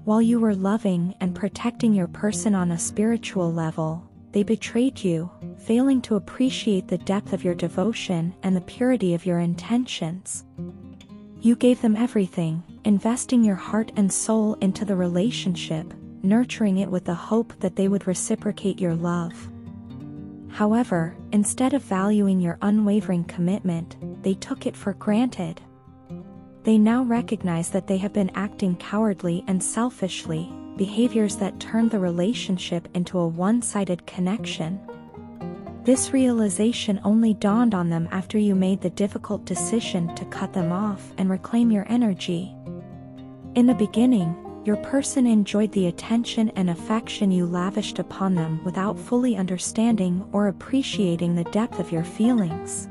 While you were loving and protecting your person on a spiritual level, they betrayed you, failing to appreciate the depth of your devotion and the purity of your intentions. You gave them everything, investing your heart and soul into the relationship, nurturing it with the hope that they would reciprocate your love. However, instead of valuing your unwavering commitment, they took it for granted. They now recognize that they have been acting cowardly and selfishly, behaviors that turned the relationship into a one-sided connection. This realization only dawned on them after you made the difficult decision to cut them off and reclaim your energy. In the beginning, your person enjoyed the attention and affection you lavished upon them without fully understanding or appreciating the depth of your feelings.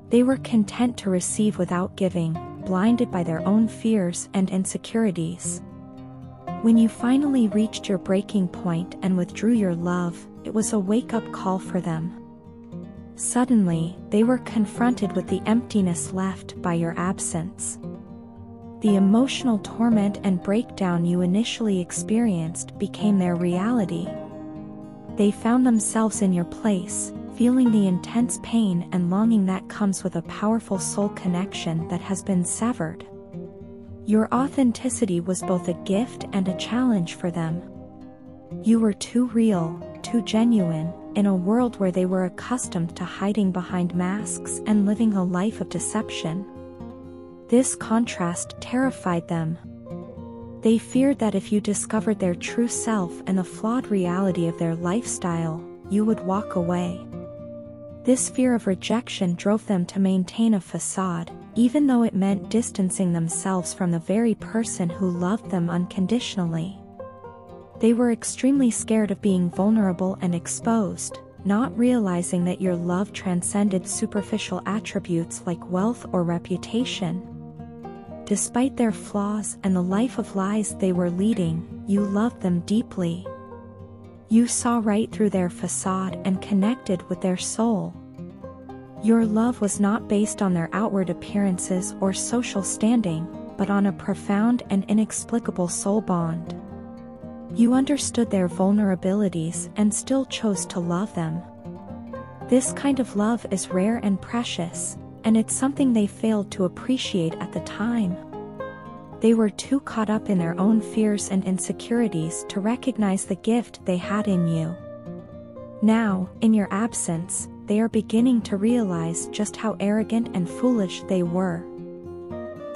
They were content to receive without giving, blinded by their own fears and insecurities. When you finally reached your breaking point and withdrew your love, it was a wake-up call for them. Suddenly, they were confronted with the emptiness left by your absence. The emotional torment and breakdown you initially experienced became their reality. They found themselves in your place, feeling the intense pain and longing that comes with a powerful soul connection that has been severed. Your authenticity was both a gift and a challenge for them. You were too real, too genuine, in a world where they were accustomed to hiding behind masks and living a life of deception. This contrast terrified them. They feared that if you discovered their true self and the flawed reality of their lifestyle, you would walk away. This fear of rejection drove them to maintain a facade, even though it meant distancing themselves from the very person who loved them unconditionally. They were extremely scared of being vulnerable and exposed, not realizing that your love transcended superficial attributes like wealth or reputation. Despite their flaws and the life of lies they were leading, you loved them deeply. You saw right through their facade and connected with their soul. Your love was not based on their outward appearances or social standing, but on a profound and inexplicable soul bond. You understood their vulnerabilities and still chose to love them. This kind of love is rare and precious, and it's something they failed to appreciate at the time. They were too caught up in their own fears and insecurities to recognize the gift they had in you. Now, in your absence, they are beginning to realize just how arrogant and foolish they were.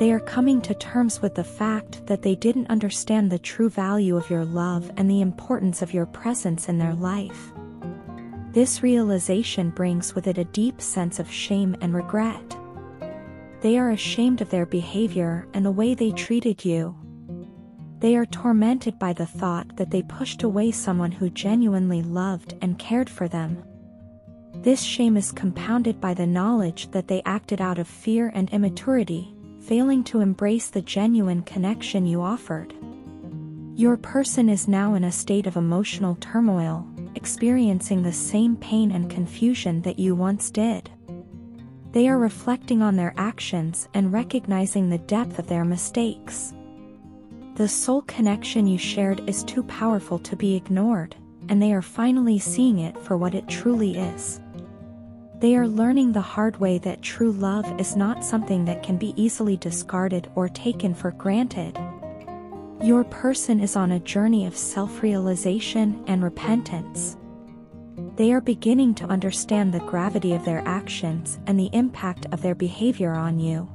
They are coming to terms with the fact that they didn't understand the true value of your love and the importance of your presence in their life. This realization brings with it a deep sense of shame and regret. They are ashamed of their behavior and the way they treated you. They are tormented by the thought that they pushed away someone who genuinely loved and cared for them. This shame is compounded by the knowledge that they acted out of fear and immaturity, failing to embrace the genuine connection you offered. Your person is now in a state of emotional turmoil, experiencing the same pain and confusion that you once did. They are reflecting on their actions and recognizing the depth of their mistakes. The soul connection you shared is too powerful to be ignored, and they are finally seeing it for what it truly is. They are learning the hard way that true love is not something that can be easily discarded or taken for granted. Your person is on a journey of self-realization and repentance. They are beginning to understand the gravity of their actions and the impact of their behavior on you.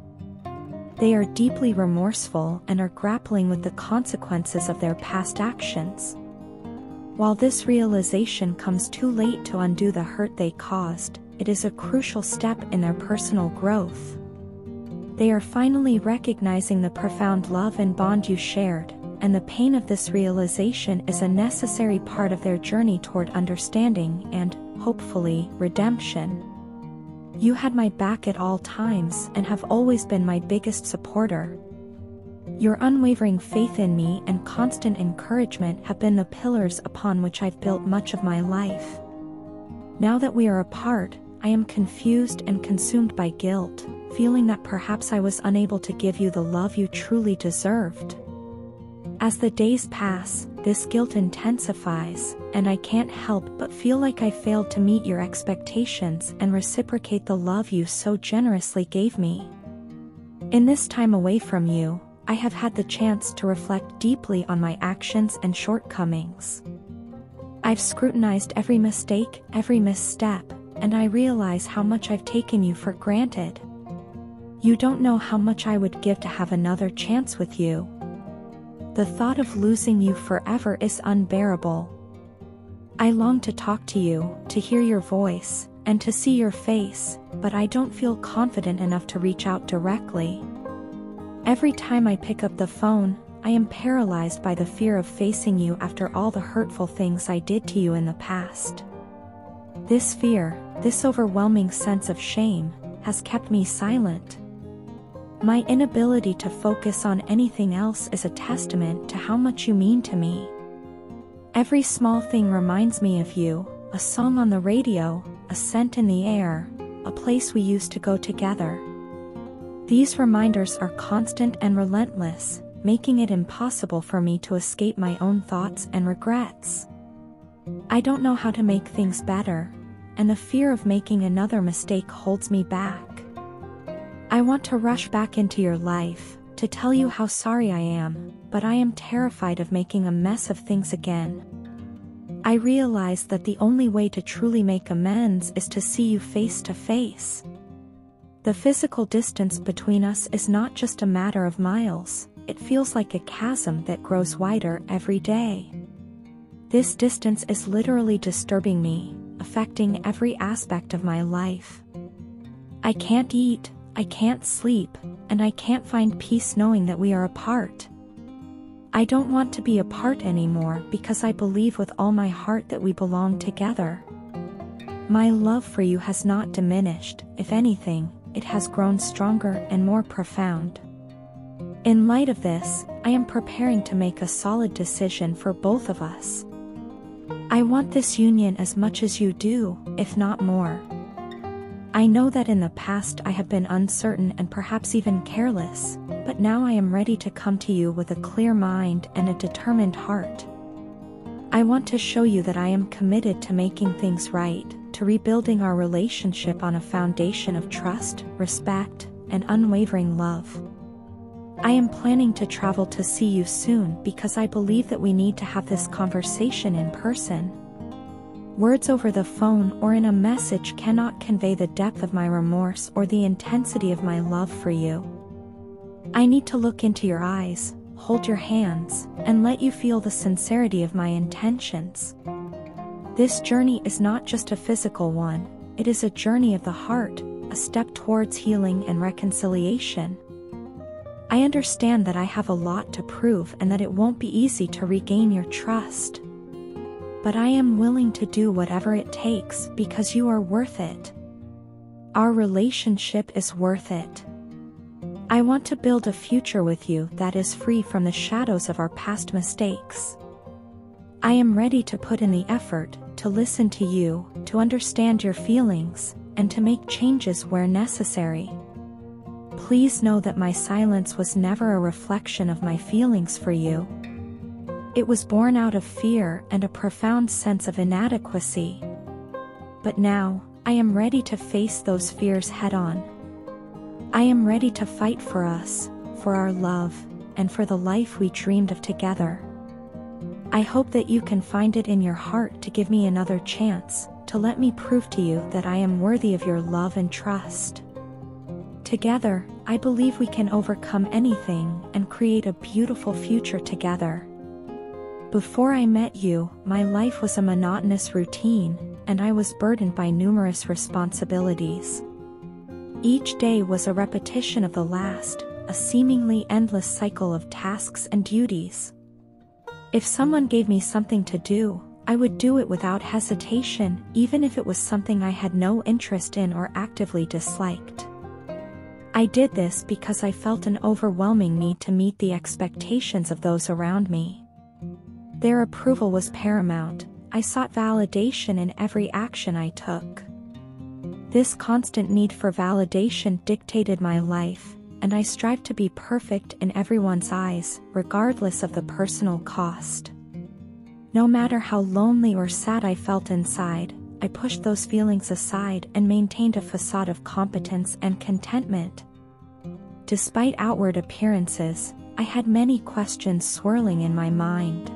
They are deeply remorseful and are grappling with the consequences of their past actions. While this realization comes too late to undo the hurt they caused, it is a crucial step in their personal growth. They are finally recognizing the profound love and bond you shared, and the pain of this realization is a necessary part of their journey toward understanding and, hopefully, redemption. You had my back at all times and have always been my biggest supporter. Your unwavering faith in me and constant encouragement have been the pillars upon which I've built much of my life. Now that we are apart, I am confused and consumed by guilt, feeling that perhaps I was unable to give you the love you truly deserved. As the days pass, this guilt intensifies, and I can't help but feel like I failed to meet your expectations and reciprocate the love you so generously gave me. In this time away from you, I have had the chance to reflect deeply on my actions and shortcomings. I've scrutinized every mistake, every misstep, and I realize how much I've taken you for granted. You don't know how much I would give to have another chance with you. The thought of losing you forever is unbearable. I long to talk to you, to hear your voice, and to see your face, but I don't feel confident enough to reach out directly. Every time I pick up the phone, I am paralyzed by the fear of facing you after all the hurtful things I did to you in the past. This fear, this overwhelming sense of shame, has kept me silent. My inability to focus on anything else is a testament to how much you mean to me. Every small thing reminds me of you, a song on the radio, a scent in the air, a place we used to go together. These reminders are constant and relentless, making it impossible for me to escape my own thoughts and regrets. I don't know how to make things better, and the fear of making another mistake holds me back. I want to rush back into your life, to tell you how sorry I am, but I am terrified of making a mess of things again. I realize that the only way to truly make amends is to see you face to face. The physical distance between us is not just a matter of miles, it feels like a chasm that grows wider every day. This distance is literally disturbing me, affecting every aspect of my life. I can't eat, I can't sleep, and I can't find peace knowing that we are apart. I don't want to be apart anymore because I believe with all my heart that we belong together. My love for you has not diminished, if anything, it has grown stronger and more profound. In light of this, I am preparing to make a solid decision for both of us. I want this union as much as you do, if not more. I know that in the past I have been uncertain and perhaps even careless, but now I am ready to come to you with a clear mind and a determined heart. I want to show you that I am committed to making things right, to rebuilding our relationship on a foundation of trust, respect, and unwavering love. I am planning to travel to see you soon because I believe that we need to have this conversation in person. Words over the phone or in a message cannot convey the depth of my remorse or the intensity of my love for you. I need to look into your eyes, hold your hands, and let you feel the sincerity of my intentions. This journey is not just a physical one, it is a journey of the heart, a step towards healing and reconciliation. I understand that I have a lot to prove and that it won't be easy to regain your trust. But I am willing to do whatever it takes because you are worth it. Our relationship is worth it. I want to build a future with you that is free from the shadows of our past mistakes. I am ready to put in the effort, to listen to you, to understand your feelings, and to make changes where necessary. Please know that my silence was never a reflection of my feelings for you. It was born out of fear and a profound sense of inadequacy. But now, I am ready to face those fears head-on. I am ready to fight for us, for our love, and for the life we dreamed of together. I hope that you can find it in your heart to give me another chance, to let me prove to you that I am worthy of your love and trust. Together, I believe we can overcome anything and create a beautiful future together. Before I met you, my life was a monotonous routine, and I was burdened by numerous responsibilities. Each day was a repetition of the last, a seemingly endless cycle of tasks and duties. If someone gave me something to do, I would do it without hesitation, even if it was something I had no interest in or actively disliked. I did this because I felt an overwhelming need to meet the expectations of those around me. Their approval was paramount. I sought validation in every action I took. This constant need for validation dictated my life, and I strived to be perfect in everyone's eyes, regardless of the personal cost. No matter how lonely or sad I felt inside, I pushed those feelings aside and maintained a facade of competence and contentment. Despite outward appearances, I had many questions swirling in my mind.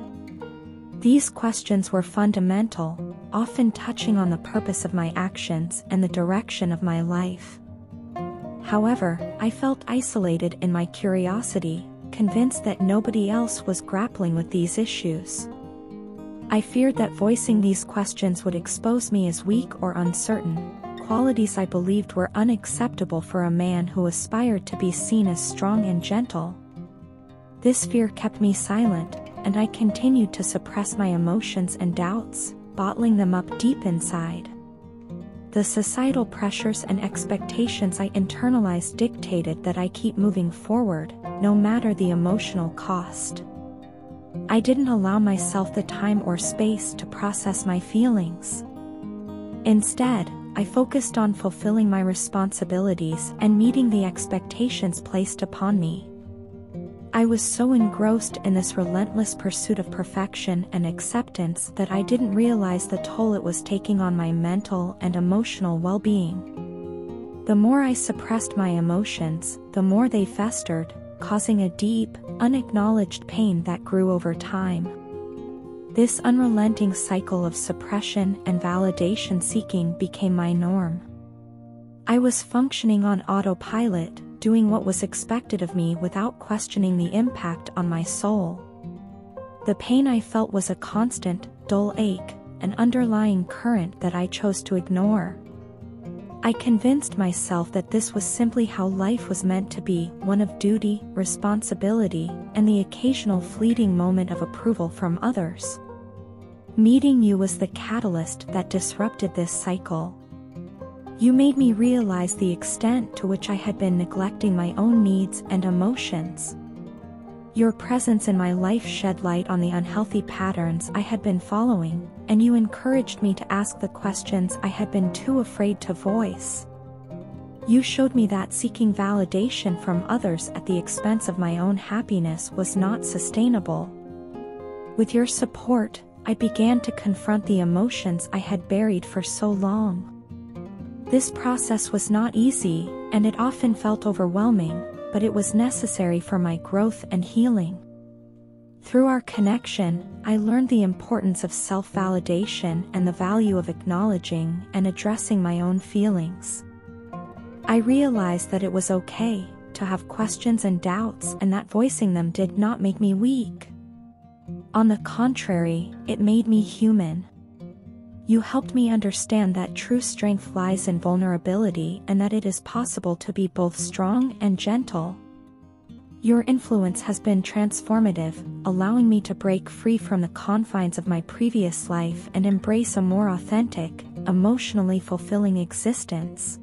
These questions were fundamental, often touching on the purpose of my actions and the direction of my life. However, I felt isolated in my curiosity, convinced that nobody else was grappling with these issues. I feared that voicing these questions would expose me as weak or uncertain, qualities I believed were unacceptable for a man who aspired to be seen as strong and gentle. This fear kept me silent, and I continued to suppress my emotions and doubts, bottling them up deep inside. The societal pressures and expectations I internalized dictated that I keep moving forward, no matter the emotional cost. I didn't allow myself the time or space to process my feelings. Instead, I focused on fulfilling my responsibilities and meeting the expectations placed upon me. I was so engrossed in this relentless pursuit of perfection and acceptance that I didn't realize the toll it was taking on my mental and emotional well-being. The more I suppressed my emotions, the more they festered, causing a deep, unacknowledged pain that grew over time. This unrelenting cycle of suppression and validation seeking became my norm. I was functioning on autopilot, doing what was expected of me without questioning the impact on my soul. The pain I felt was a constant, dull ache, an underlying current that I chose to ignore. I convinced myself that this was simply how life was meant to be, one of duty, responsibility, and the occasional fleeting moment of approval from others. Meeting you was the catalyst that disrupted this cycle. You made me realize the extent to which I had been neglecting my own needs and emotions. Your presence in my life shed light on the unhealthy patterns I had been following, and you encouraged me to ask the questions I had been too afraid to voice. You showed me that seeking validation from others at the expense of my own happiness was not sustainable. With your support, I began to confront the emotions I had buried for so long. This process was not easy, and it often felt overwhelming, but it was necessary for my growth and healing. Through our connection, I learned the importance of self-validation and the value of acknowledging and addressing my own feelings. I realized that it was okay to have questions and doubts, and that voicing them did not make me weak. On the contrary, it made me human. You helped me understand that true strength lies in vulnerability and that it is possible to be both strong and gentle. Your influence has been transformative, allowing me to break free from the confines of my previous life and embrace a more authentic, emotionally fulfilling existence.